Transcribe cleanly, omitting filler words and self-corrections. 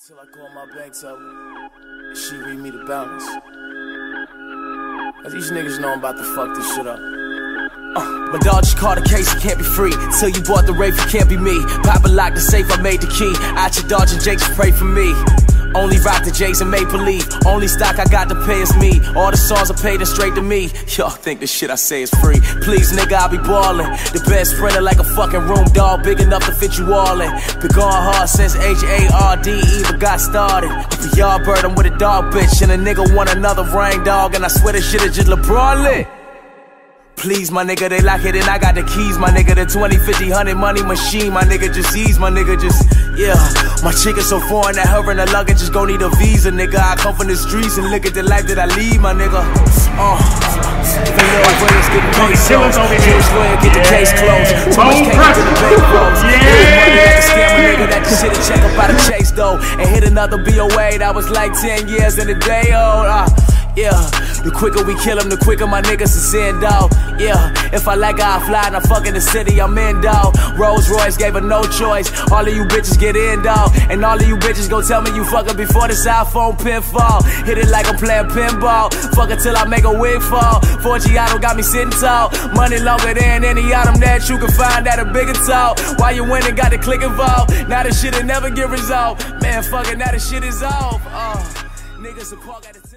Till I call my bank teller, and she read me the balance. Cause these niggas know I'm about to fuck this shit up. My dog just caught a case, you can't be free. Till you bought the rape, you can't be me. Papa locked the safe, I made the key. Out your dodging Jakes, pray for me. Only rock the J's and Maple Leaf. Only stock I got to pay is me. All the songs are paid and straight to me. Y'all think the shit I say is free. Please nigga, I be ballin'. The best sprinter like a fucking room dog, big enough to fit you all in. Been going hard since H-A-R-D even got started. For y'all bird, I'm with a dog bitch. And a nigga want another ring dog. And I swear this shit is just LeBron lit. Please, my nigga, they lock it and I got the keys, my nigga. The 20, 50, 100 money machine, my nigga. Just ease, my nigga, just, yeah. My chick is so foreign that her and her luggage just gon' need a visa, nigga. I come from the streets and look at the life that I lead, my nigga. If you know ways, get the case closed. Jewish lawyer, get the case closed. Too much cake to the bank rolls. Money like a scammer, nigga. That just hit a check up out of Chase, though. And hit another BOA that was like 10 years in a day old. Yeah, the quicker we kill him, the quicker my niggas is in, dawg. Yeah, if I like how I fly and I fuck in the city, I'm in, dawg. Rolls Royce gave her no choice. All of you bitches get in, dawg. And all of you bitches gon' tell me you fuckin' before this iPhone pinfall. Hit it like I'm playing pinball. Fuck it till I make a wig fall. 4G Auto got me sitting tall. Money longer than any item that you can find at a bigger talk. Why you winning, got the click involved. Now the shit'll never get resolved. Man, fuck it, now the shit is off. Niggas a park at the